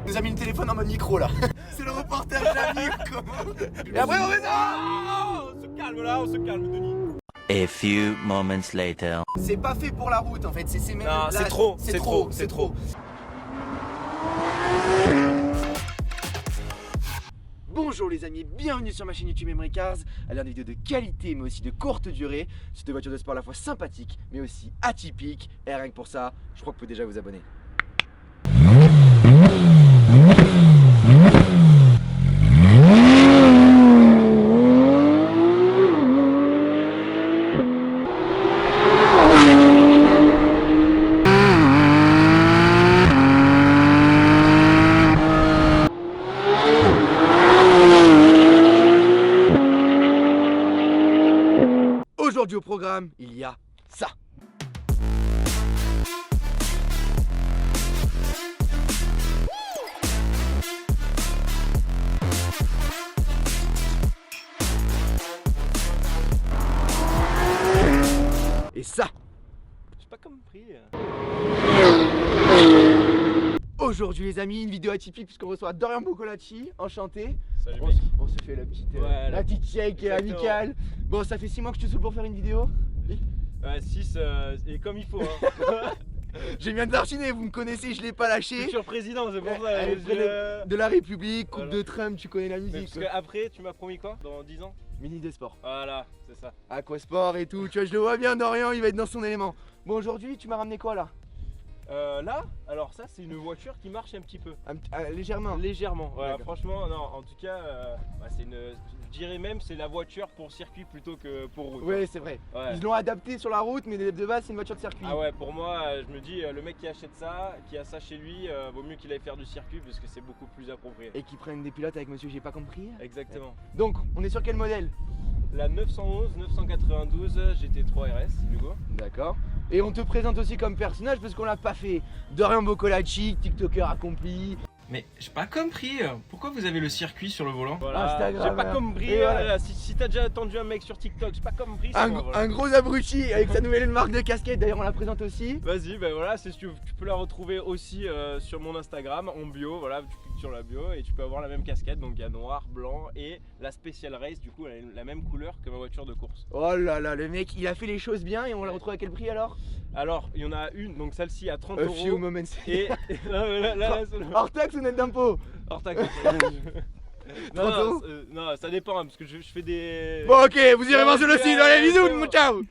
nous a mis le téléphone en mode micro là. C'est le reporter Jamy ou comment? Et après on fait ça. On se calme là, on se calme Denis. A few moments later. C'est pas fait pour la route en fait, c'est même. Non, c'est trop, c'est trop, c'est trop. Bonjour les amis, bienvenue sur ma chaîne YouTube Memory Cars. À l'heure des vidéos de qualité mais aussi de courte durée. C'est des voitures de sport à la fois sympathiques mais aussi atypiques. Et rien que pour ça, je crois que vous pouvez déjà vous abonner. Aujourd'hui au programme, il y a ça. Et ça. J'ai pas compris. Aujourd'hui les amis, une vidéo atypique puisqu'on reçoit Dorian Boccolacci, enchanté. Salut On, mec. on se fait la petite, Ouais, la petite check amicale. Bon, ça fait 6 mois que je te saoule pour faire une vidéo. 6 et comme il faut hein. J'ai bien d'archiner, vous me connaissez, je l'ai pas lâché. Futur président, c'est pour ça. Elle est près de la République, coupe Voilà. de Trump, tu connais la Mais musique. parce qu'après tu m'as promis quoi? Dans 10 ans? Mini des sports. Voilà, c'est ça. Aquasport et tout, tu vois, je le vois bien, Dorian, il va être dans son élément. Bon, aujourd'hui, tu m'as ramené quoi là? Là, alors ça c'est une voiture qui marche un petit peu. Légèrement. Légèrement, voilà, D'accord. franchement, non, en tout cas, c'est une. Je dirais même c'est la voiture pour circuit plutôt que pour route. Ouais, c'est vrai. Ouais. Ils l'ont adapté sur la route, mais de base, c'est une voiture de circuit. Ah ouais, pour moi, je me dis, le mec qui achète ça, qui a ça chez lui, vaut mieux qu'il aille faire du circuit parce que c'est beaucoup plus approprié. Et qui prennent des pilotes avec monsieur, j'ai pas compris. Exactement. Donc, on est sur quel modèle? La 911 992 GT3 RS, du coup. D'accord. Et on te présente aussi comme personnage parce qu'on l'a pas fait. Dorian Boccolacci, TikToker accompli. Mais j'ai pas compris, pourquoi vous avez le circuit sur le volant? Instagram, J'ai pas compris, et voilà. si t'as déjà attendu un mec sur TikTok, j'ai pas compris ça. moi, voilà. Un gros abruti avec sa nouvelle marque de casquette, d'ailleurs on la présente aussi. Vas-y, ben voilà, tu peux la retrouver aussi sur mon Instagram en bio, voilà, tu cliques sur la bio et tu peux avoir la même casquette, donc il y a noir, blanc et la Special Race, du coup elle a la même couleur que ma voiture de course. Oh là là, le mec il a fait les choses bien et on la retrouve à quel prix alors? Alors, il y en a une, donc celle-ci à 30 A few euros. moments. Et là, c'est le... Hors taxe ou net d'impôt? Hors taxe. 30 euros. Non, ça dépend, hein, parce que je fais des... Bon ok, vous irez voir sur le Ok, site, allez bisous, c'est bon. ciao.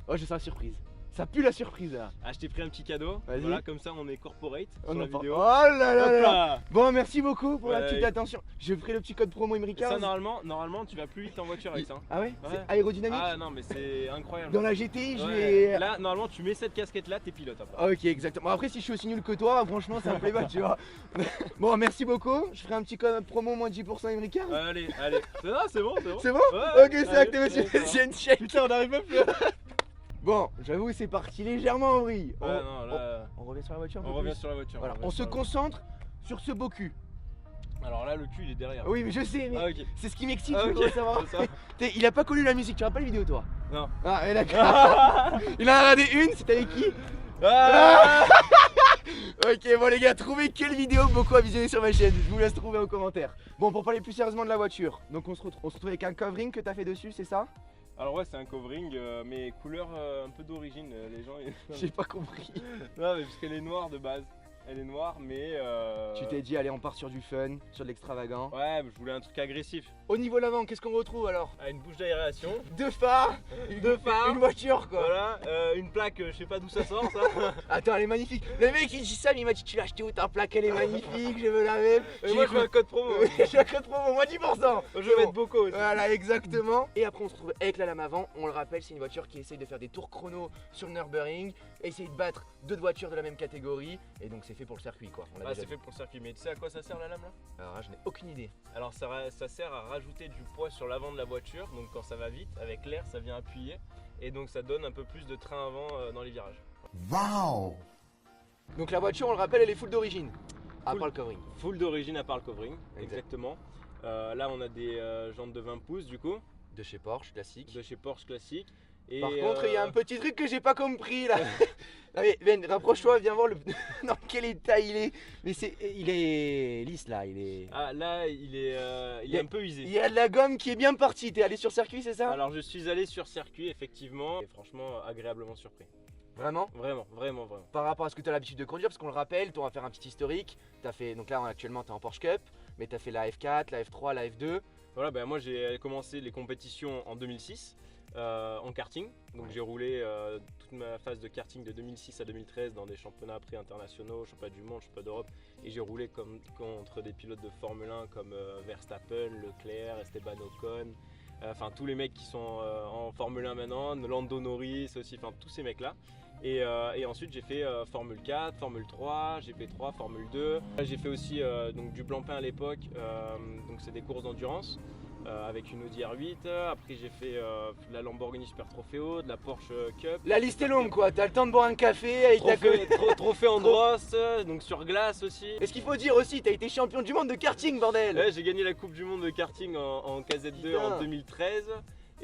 Oh je sens la surprise. Ça pue la surprise là. Ah, je t'ai pris un petit cadeau, Vas-y. voilà, comme ça on est corporate On sur la en parle. vidéo. Oh là là Hop là là. là. Bon merci beaucoup pour la Ouais. petite attention. Je ferai le petit code promo Memory Cars. Ça, normalement, tu vas plus vite en voiture avec ça. Ah ouais, Ouais. c'est aérodynamique. Ah non, mais c'est incroyable. Dans la GTI je Ouais. vais... Là, normalement, tu mets cette casquette là, t'es pilote après. Ah, ok exactement. Après si je suis aussi nul que toi, franchement ça me plaît pas tu vois. Bon merci beaucoup. Je ferai un petit code promo moins 10% Memory Cars. Allez. Non, c'est bon, c'est bon. C'est bon? Ouais, Ok c'est allez, acté monsieur. allez, J'ai une chèque. Putain, on arrive même plus. Bon, j'avoue c'est parti légèrement en vrille. Ouais, non, là, On revient sur la voiture un peu on revient plus. sur la voiture. Voilà, revient on sur se la voiture. concentre sur ce beau cul. Alors là, le cul, il est derrière. Oui mais je sais mais Ah, ok. c'est ce qui m'excite, Ah, je ok. voudrais savoir. C'est ça. Il a pas connu la musique, tu vois pas les vidéos toi? Non. Ah ouais, d'accord. Il en a regardé une, c'était avec qui? Ah Ok bon les gars, trouvez quelle vidéo beaucoup à visionner sur ma chaîne, je vous laisse trouver en commentaire. Bon pour parler plus sérieusement de la voiture, donc on se retrouve avec un covering que t'as fait dessus, c'est ça? Alors ouais, c'est un covering, mais couleur un peu d'origine. Les gens, J'ai pas compris. non, mais parce qu'elle est noire de base. Elle est noire, mais Tu t'es dit allez on part sur du fun, sur de l'extravagant. ouais, mais je voulais un truc agressif. Au niveau de l'avant, qu'est-ce qu'on retrouve alors? Ah, une bouche d'aération. Deux phares, Deux phares. une voiture quoi. Voilà, une plaque, je sais pas d'où ça sort ça. Attends elle est magnifique. Le mec il dit ça mais il m'a dit tu l'as acheté où ta plaque, elle est magnifique, je veux la même. Et moi je veux un code promo. J'ai un code promo, moins 10%. Je vais mettre beaucoup aussi. Voilà exactement. Et après on se trouve avec la lame avant, on le rappelle c'est une voiture qui essaye de faire des tours chrono sur le Nürburgring, essaye de battre deux voitures de la même catégorie et donc c'est fait pour le circuit quoi. On l'a Ah, déjà c'est fait pour le circuit, mais tu sais à quoi ça sert la lame là? vu. Alors là je n'ai aucune idée. Alors ça sert à rajouter du poids sur l'avant de la voiture, donc quand ça va vite, avec l'air ça vient appuyer, et donc ça donne un peu plus de train avant dans les virages. Wow! Donc la voiture on le rappelle elle est full d'origine. À Full. part le covering. Full d'origine à part le covering, Exact. exactement. Là on a des jantes de 20 pouces du coup, De chez Porsche, classique. de chez Porsche classique. Et, Par contre, il y a un petit truc que j'ai pas compris là. Non mais Ben, rapproche-toi, viens voir dans quel état il est. Mais il est lisse là, il est. Ah là, il est un peu usé. Il y a de la gomme qui est bien partie. T'es allé sur circuit, c'est ça? Alors je suis allé sur circuit effectivement et franchement agréablement surpris. Vraiment? Vraiment. Par rapport à ce que tu as l'habitude de conduire, parce qu'on le rappelle, on va faire un petit historique. T'as fait, donc là actuellement t'es en Porsche Cup, mais t'as fait la F4, la F3, la F2. Voilà, ben moi j'ai commencé les compétitions en 2006 en karting. Donc j'ai roulé toute ma phase de karting de 2006 à 2013 dans des championnats pré-internationaux, championnats du monde, championnats d'Europe. Et j'ai roulé contre des pilotes de Formule 1 comme Verstappen, Leclerc, Esteban Ocon. Enfin tous les mecs qui sont en Formule 1 maintenant, Lando Norris aussi, enfin tous ces mecs là. Et ensuite j'ai fait Formule 4, Formule 3, GP3, Formule 2. J'ai fait aussi donc du Blancpain à l'époque, donc c'est des courses d'endurance avec une Audi R8. Après j'ai fait la Lamborghini Super Trofeo, de la Porsche Cup. La liste est longue quoi, t'as le temps de boire un café avec ta Trophée Andros, donc sur glace aussi. Et ce qu'il faut dire aussi, t'as été champion du monde de karting, bordel. Ouais, j'ai gagné la Coupe du Monde de karting en KZ2 Putain. en 2013.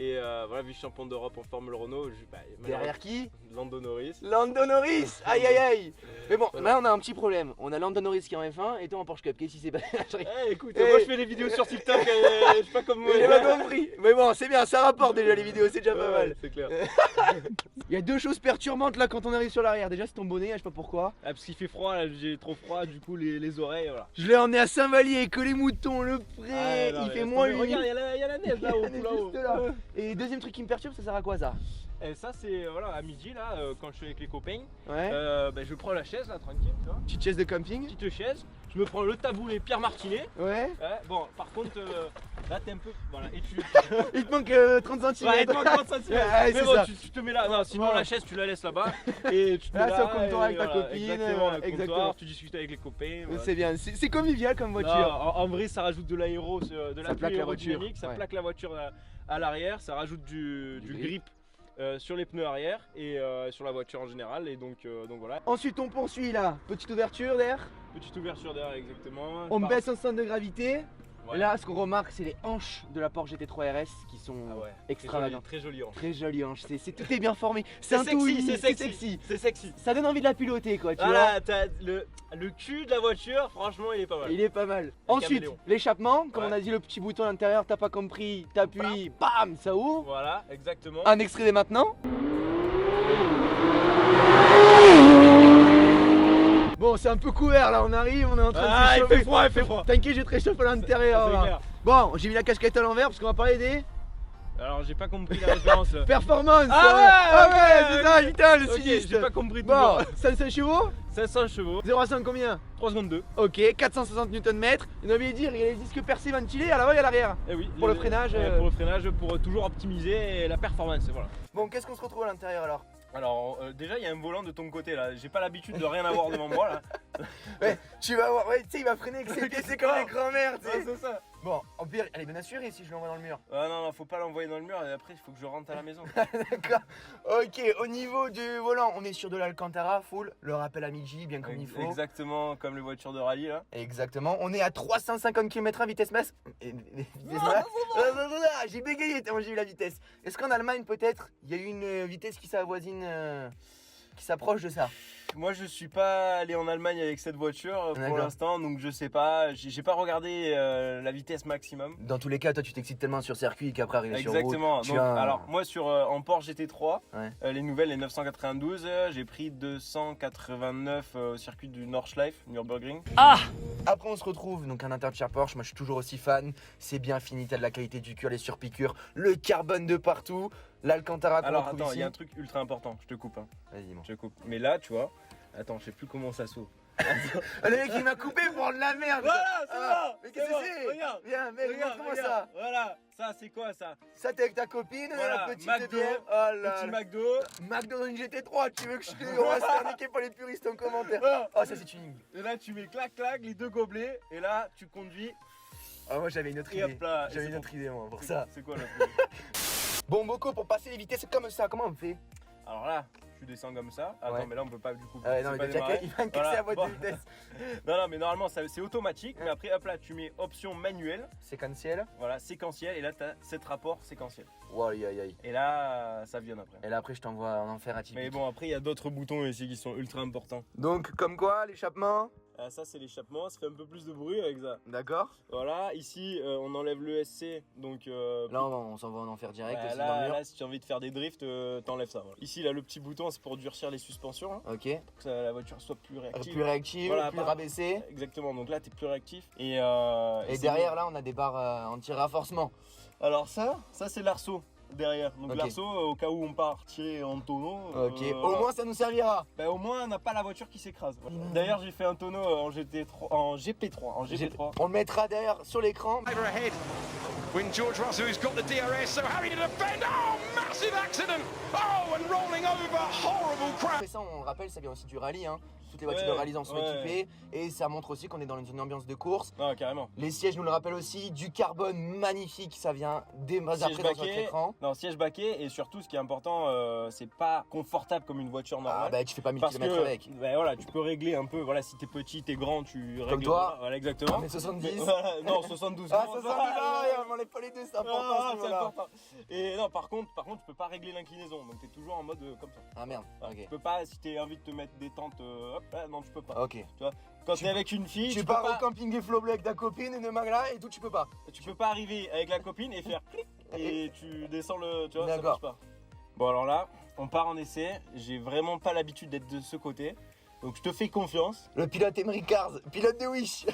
Et voilà, vice-champion d'Europe en Formule Renault. Derrière qui? Lando Norris. Lando Norris. Aïe aïe aïe. Mais bon, là on a un petit problème. On a Lando Norris qui est en F1 et toi en Porsche Cup. Qu'est-ce qui s'est passé? Écoute, Eh. moi je fais des vidéos sur TikTok, je sais pas comme moi. J'ai pas compris. Mais bon, c'est bien, ça rapporte déjà les vidéos, c'est déjà pas mal. C'est clair. Il y a deux choses perturbantes là quand on arrive sur l'arrière. Déjà c'est ton bonnet, je sais pas pourquoi. Ah, parce qu'il fait froid, là, j'ai trop froid, du coup les oreilles, voilà. Je l'ai emmené à Saint-Vallier, que les moutons, le pré, Ah, non, il mais fait laisse moins tomber. 8. Regarde, il y a la neige là-haut, Elle est tout là-haut. juste là. Et deuxième truc qui me perturbe, ça sert à quoi ça? Et ça c'est voilà à midi là quand je suis avec les copains, Ouais. je prends la chaise là tranquille, tu vois. Petite chaise de camping. Petite chaise, je me prends le tabouret Pierre Martinet. Ouais. Ouais, bon par contre là t'es un peu voilà et tu Il te manque 30 cm. ouais, il te manque 30 cm. Ouais, Mais c'est bon ça. tu te mets là, non sinon Ouais. la chaise tu la laisses là-bas et tu te Là, mets c'est au là, comptoir et avec ta voilà, copine, exactement, voilà, le comptoir, exactement. tu discutes avec les copains. Voilà. C'est bien, c'est convivial comme Non, voiture. en vrai ça rajoute de l'aéro, de Ça l'appui plaque la voiture, aérodynamique, ça ouais. plaque la voiture à l'arrière, ça rajoute du grip. Sur les pneus arrière et sur la voiture en général et donc voilà, Ensuite on poursuit là, petite ouverture d'air. petite ouverture derrière exactement. On baisse son centre de gravité. Ouais. Et là ce qu'on remarque c'est les hanches de la Porsche GT3 RS qui sont Ah ouais, extravagantes. très joli. Très jolies hanches, tout est bien formé. C'est un tout sexy, uni, c'est sexy. C'est sexy. Ça donne envie de la piloter quoi, tu vois. Voilà, t'as le cul de la voiture, franchement il est pas mal. Il est pas mal. Ensuite, caméléon. l'échappement, comme Ouais. on a dit, le petit bouton à l'intérieur, t'as pas compris, t'appuies, bam, ça ouvre. Voilà, exactement. Un extrait dès maintenant. Bon, c'est un peu couvert là, on arrive, on est en train de Ah, se il chauffer. fait froid, il fait froid. T'inquiète, je te réchauffe à l'intérieur. C'est là. clair. Bon, j'ai mis la casquette à l'envers parce qu'on va parler des Alors j'ai pas compris la référence là. performances. Ah ouais, c'est ça, putain, le Ok, sinistre. j'ai pas compris tout. Bon, 500 chevaux, 500 chevaux, 0 à 5 combien? 3 secondes 2. Ok, 460 Nm. On a oublié de dire, il y a les disques percés ventilés à l'avant et à l'arrière. Et oui. Pour le freinage, Pour le freinage, pour toujours optimiser la performance, voilà. Bon, qu'est-ce qu'on se retrouve à l'intérieur alors? Alors déjà il y a un volant de ton côté là, j'ai pas l'habitude de rien avoir devant moi là. Ouais, tu vas voir, ouais, tu sais, il va freiner avec ses pieds, c'est comme les grands-mères, tu sais. Ouais, c'est ça. Bon, en pire, elle est bien assurée si je l'envoie dans le mur. Ah non, faut pas l'envoyer dans le mur et après il faut que je rentre à la maison. D'accord. Ok, au niveau du volant, on est sur de l'Alcantara full, le rappel à Miji, bien comme il faut. Exactement comme les voitures de rallye là. Exactement, on est à 350 km/h vitesse max. J'ai bégayé tellement j'ai eu la vitesse. Est-ce qu'en Allemagne peut-être il y a eu une vitesse qui s'avoisine, qui s'approche de ça? Moi je suis pas allé en Allemagne avec cette voiture D'accord. pour l'instant donc je sais pas, j'ai pas regardé la vitesse maximum. Dans tous les cas, toi tu t'excites tellement sur circuit qu'après arriver sur route. Exactement. tu Donc, as un- alors moi en Porsche GT3, Ouais. les nouvelles les 992, j'ai pris 289 au circuit du Nordschleife, Nürburgring. Après on se retrouve, donc un intérieur Porsche, moi je suis toujours aussi fan, c'est bien fini, t'as de la qualité du cuir, les surpiqûres, le carbone de partout, l'Alcantara qu'on Alors retrouve attends, ici. il y a un truc ultra important, je te coupe hein. Vas-y, mon. Je te coupe. Mais là tu vois, attends je sais plus comment ça s'ouvre. Ah, le mec il m'a coupé pour de la merde. Ah, mais qu'est-ce que c'est? Regarde. Viens mec, montre-moi ça. Voilà, ça c'est quoi ça? Ça t'es avec ta copine, Voilà, la petite McDo, bière. Oh là Petit là. McDo. McDo dans une GT3, tu veux que je te... On va se faire niquer par les puristes en commentaire. Ah. Oh ça c'est tuning. Et là tu mets clac clac les deux gobelets et là tu conduis Ah moi j'avais une autre et idée. hop là. et J'avais c'est une bon. autre idée moi pour ça. C'est quoi là? Bon Boko, pour passer les vitesses comme ça, comment on fait? Alors là, tu descends comme ça. Attends, Ouais. mais là on peut pas du coup. Ah ouais, non, c'est mais pas démarrer. il va me casser Voilà, la boîte bon. de vitesse. Non, mais normalement c'est automatique. Mais après, hop là, tu mets option manuelle, Séquentiel. voilà, séquentiel. Et là, tu as 7 rapports séquentiels. Wow, aïe aïe aïe. Et là, ça vient après. Et là après je t'envoie en enfer atypique. Mais bon, après, il y a d'autres boutons ici qui sont ultra importants. Donc comme quoi l'échappement. Ah, ça, c'est l'échappement. Ça fait un peu plus de bruit avec ça. D'accord. Voilà, ici, on enlève l'ESC. Donc, Là on s'en va en enfer direct bah, aussi dans le mur. là, si tu as envie de faire des drifts, t'enlèves ça. Voilà. Ici, là, le petit bouton, c'est pour durcir les suspensions, hein, Ok. pour que la voiture soit plus réactive. Plus réactif, Voilà, plus pas- rabaissé. Exactement, donc là, tu es plus réactif. Et Et derrière là on a des barres anti-renforcement. Alors, ça c'est l'arceau derrière. Donc, Ok. l'arceau, au cas où on part tirer en tonneau. Ok. Au voilà. moins ça nous servira. Bah, au moins, on n'a pas la voiture qui s'écrase. Voilà. D'ailleurs, j'ai fait un tonneau en GP3. On le mettra derrière sur l'écran. Driver ahead when George Russell, who's got the DRS, so having to defend. Oh, massive accident! Oh, and rolling over, horrible crash. Et ça on le rappelle ça vient aussi du rallye hein. Toutes les voitures Ouais, de rallye en sont ouais. équipées et ça montre aussi qu'on est dans une ambiance de course. Non, carrément. Les sièges nous le rappellent aussi, du carbone magnifique, ça vient dès après Siège dans notre baquet, écran. non, siège baquet, et surtout ce qui est important, c'est pas confortable comme une voiture normale. Ah bah tu fais pas 1000 parce km que avec. bah, voilà, tu peux régler un peu, voilà, si t'es petit, t'es grand, tu règles. toi. Voilà, exactement. 1m70. Voilà, non, 72. Ah non, 72 voilà, ah, on m'enlève pas les deux, c'est important Ah, ce c'est niveau-là. important. Et non, par contre, tu peux pas régler l'inclinaison, donc t'es toujours en mode comme ça. Ah merde, Voilà, ok. Tu peux pas, si t'es envie de te mettre des tentes, hop, là, non, tu peux pas. Ok. Quand t'es avec une fille, Tu tu peux pars pas, au camping des Flow Bleu avec ta copine et de magla et tout, tu peux pas. tu peux pas arriver avec la copine et faire clic et tu descends le, tu vois, ça D'accord. marche pas. Bon alors là, on part en essai. J'ai vraiment pas l'habitude d'être de ce côté, donc je te fais confiance. Le pilote Emery Cars, pilote de Wish.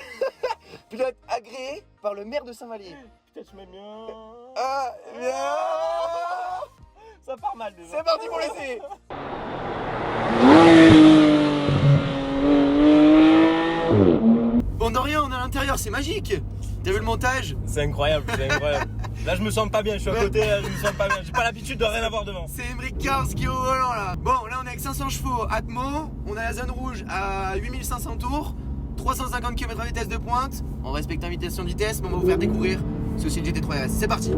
Pilote agréé par le maire de Saint-Vallier. Peut-être je mets bien. Ah, bien. Ça part mal déjà. C'est parti pour l'essai. Bon, Dorian, on est à l'intérieur, c'est magique. T'as vu le montage? C'est incroyable, c'est incroyable. Là je me sens pas bien, je suis à côté, là, je me sens pas bien. J'ai pas l'habitude de rien avoir devant. C'est Emery Cars qui est au volant là. Bon, là on est avec 500 chevaux, Atmo. On a la zone rouge à 8500 tours, 350 km de vitesse de pointe. On respecte l'invitation de vitesse, mais on va vous faire découvrir ce aussi une GT3 RS. C'est parti.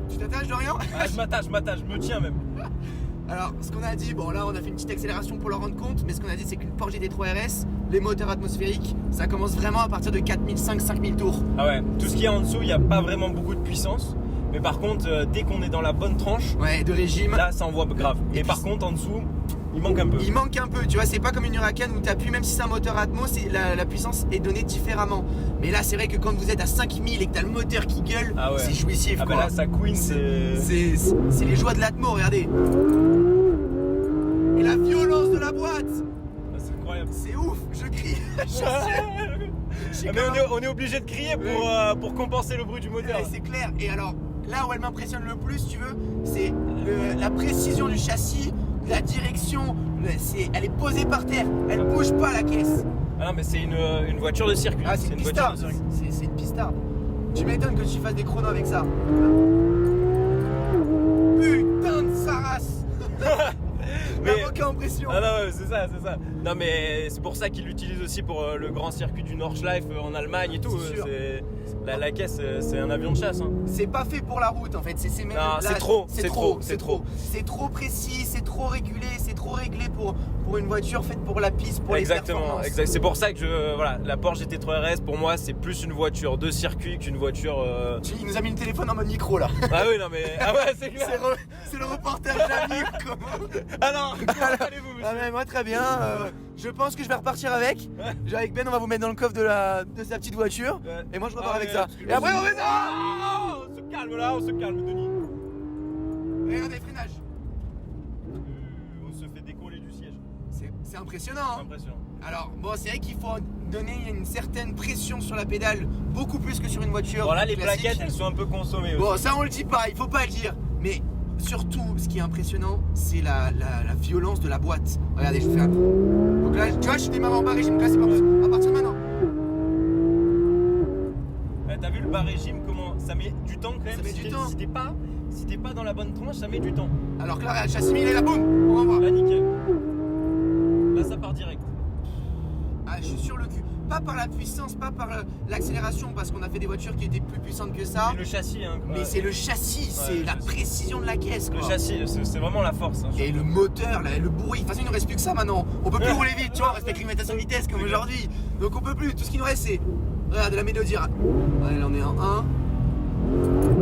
Tu t'attaches, Dorian? Ah, je m'attache, je me tiens même. Alors, ce qu'on a dit, bon là on a fait une petite accélération pour leur rendre compte, mais ce qu'on a dit c'est qu'une Porsche GT3 RS, les moteurs atmosphériques, ça commence vraiment à partir de 4500-5000 tours. Ah ouais, tout ce qui est en dessous, il n'y a pas vraiment beaucoup de puissance. Mais par contre, dès qu'on est dans la bonne tranche, Ouais, de régime. là ça envoie grave. Et Et par puis- contre, en dessous, il manque un peu. Il manque un peu, tu vois, c'est pas comme une Huracan où t'appuies, même si c'est un moteur Atmos, la puissance est donnée différemment. Mais là, c'est vrai que quand vous êtes à 5000 et que t'as le moteur qui gueule, Ah ouais. c'est jouissif Ah bah quoi. là, ça queen, c'est. C'est les joies de l'Atmo, regardez. Et la violence de la boîte, C'est incroyable. c'est ouf, je crie. Ah, mais on est obligé de crier pour compenser le bruit du moteur. Ouais, c'est clair. Et alors, là où elle m'impressionne le plus, tu veux, c'est la précision du châssis, la direction. Elle est posée par terre, elle bouge pas la caisse. Ah non, mais c'est une voiture de circuit. Ah, c'est une voiture pistard. de circuit. C'est une pistard. Tu m'étonnes que tu fasses des chronos avec ça. Putain de sa race. Mais- L'avocat en pression. Ah non, ouais, c'est ça. Non, mais c'est pour ça qu'ils l'utilisent aussi pour le grand circuit du Nordschleife en Allemagne et tout. C'est sûr. La caisse, c'est un avion de chasse. Hein. C'est pas fait pour la route en fait, c'est même Non, là, c'est trop, c'est c'est trop, trop, c'est c'est trop. trop. C'est trop précis, c'est trop régulé, c'est trop réglé pour une voiture faite pour la piste, pour les Exactement, performances. exact. C'est pour ça que voilà, la Porsche GT3 RS pour moi c'est plus une voiture de circuit qu'une voiture. Il nous a mis le téléphone en mode micro là. Ah oui, non mais. Ah ouais, c'est clair. C'est le reporter Jamy ou comment? Alors, comment allez-vous, monsieur? Ah mais moi très bien, je pense que je vais repartir avec. Avec Ben on va vous mettre dans le coffre de sa petite voiture. Ouais. Et moi je repars Ah avec ouais, ça. parce que Et après on fait ça. Ah, on se calme là, on se calme, Denis. Regardez, freinage. On se fait décoller du siège. C'est impressionnant hein. Impressionnant. Alors bon c'est vrai qu'il faut donner une certaine pression sur la pédale, beaucoup plus que sur une voiture Bon là les classique. plaquettes elles sont un peu consommées Bon aussi. ça on le dit pas, il faut pas le dire. Mais surtout ce qui est impressionnant c'est la violence de la boîte. Regardez je vous fais un... Donc là tu vois je démarre en bas régime, donc là c'est pas possible. À partir de maintenant. T'as vu le bas régime comment ça met du temps quand même. Ça met du temps. Si t'es pas dans la bonne tranche ça met du temps. Alors que là regarde, châssis il est là, boum, on renvoie. Là nickel. Là ça part direct. Ah pas par la puissance, pas par l'accélération, parce qu'on a fait des voitures qui étaient plus puissantes que ça. Et le châssis, hein. Mais c'est le châssis, c'est le la châssis. précision de la caisse, Le quoi. châssis, c'est vraiment la force. Hein, Et le moteur, le bruit, de toute façon il ne reste plus que ça maintenant. On peut plus rouler vite, tu vois, on reste avec limitation de vitesse comme aujourd'hui. Donc on peut plus, tout ce qui nous reste c'est, regarde, de la mélodie. Ouais, là on est en 1.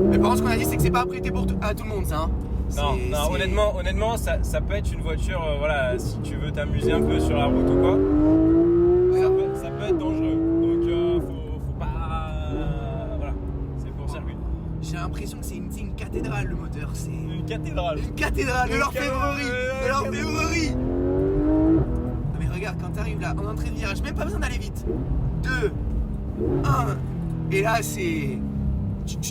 Mais par contre ce qu'on a dit c'est que c'est pas prêté pour à tout le monde ça. Hein. Non, honnêtement, ça peut être une voiture, voilà, si tu veux t'amuser un peu sur la route ou quoi, ça peut être dangereux. Donc faut pas, voilà, c'est pour circuit. J'ai l'impression que c'est une cathédrale le moteur, c'est Une cathédrale. une cathédrale de l'orfèvrerie. Non mais regarde quand t'arrives là en entrée de virage, même pas besoin d'aller vite. 2, 1, et là c'est...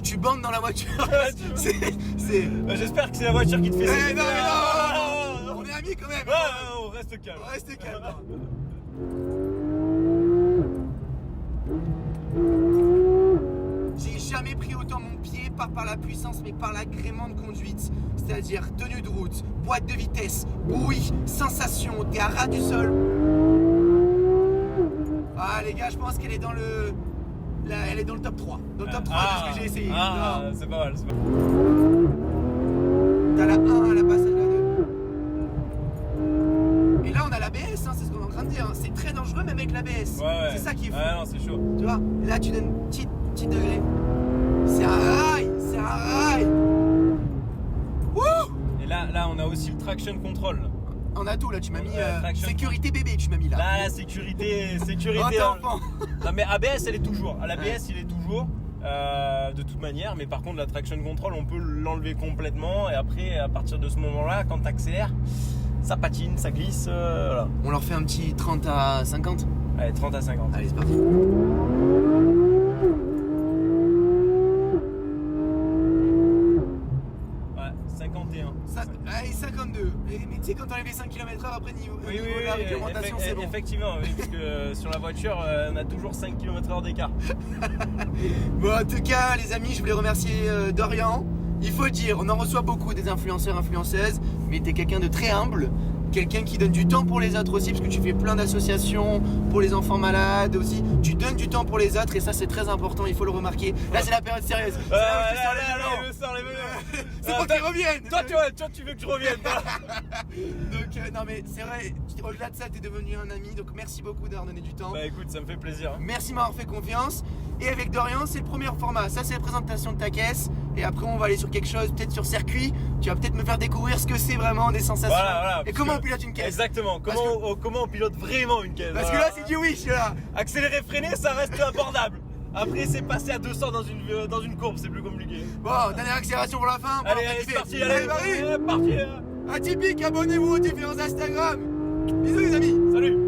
Tu bandes dans la voiture. Bah, j'espère que c'est la voiture qui te fait ça. Non, on est amis quand même. Ouais, on reste calme. On reste calme. J'ai jamais pris autant mon pied, pas par la puissance, mais par l'agrément de conduite. C'est-à-dire tenue de route, boîte de vitesse, bruit, sensation, t'es à ras du sol. Ah les gars, je pense qu'elle est dans le... Là, elle est dans le top 3. Dans le top 3 de ce que j'ai essayé. C'est pas mal, c'est pas mal. T'as la 1, la passage la 2. Et là on a l'ABS, hein, c'est ce qu'on est en train de dire. Hein. C'est très dangereux même avec l'ABS. Ouais. C'est ça qui est fou. Ouais, non, c'est chaud. Tu vois, là tu donnes petit degré. C'est un rail. Wouh. Et là, on a aussi le traction control. On a tout là, tu m'as mis traction. sécurité bébé, tu m'as mis là. Là, la sécurité. Oh, t'es hein. enfant. Non, mais ABS, elle est toujours. L'ABS, il est toujours. De toute manière, mais par contre, la traction control, on peut l'enlever complètement. Et après, à partir de ce moment-là, quand tu accélères, ça patine, ça glisse. Voilà. On leur fait un petit 30 à 50. Allez, 30 à 50. Allez, c'est parti. Ouais, 51. Allez, 52. Mais tu sais, quand t'enlèves les 5 km/h après niveau de la réglementation, c'est bon. Effectivement, oui, parce que sur la voiture, on a toujours 5 km/h d'écart. Bon, en tout cas, les amis, je voulais remercier Dorian. Il faut le dire, on en reçoit beaucoup des influenceurs, influenceuses, mais t'es quelqu'un de très humble, quelqu'un qui donne du temps pour les autres aussi, parce que tu fais plein d'associations pour les enfants malades aussi. Tu donnes du temps pour les autres et ça, c'est très important, il faut le remarquer. Là, c'est la période sérieuse. C'est là où tu sors les violons. C'est pour qu'ils reviennent. Toi, tu veux que je revienne. Donc, non, mais c'est vrai, au-delà de ça, t'es devenu un ami, donc merci beaucoup d'avoir donné du temps. Bah écoute, ça me fait plaisir. Merci de m'avoir fait confiance. Et avec Dorian, c'est le premier format. Ça, c'est la présentation de ta caisse. Et après, on va aller sur quelque chose, peut-être sur circuit. Tu vas peut-être me faire découvrir ce que c'est vraiment des sensations. Voilà, et comment on pilote une caisse. Exactement. Comment on pilote vraiment une caisse. Parce que là, c'est du wish là. Accélérer, freiner, ça reste abordable. Après, c'est passer à 200 dans une courbe, c'est plus compliqué. Bon, dernière accélération pour la fin. Allez, c'est parti. Allez, Marie. parti. Atypique, abonnez-vous aux différents Instagram. Bisous les amis. Salut.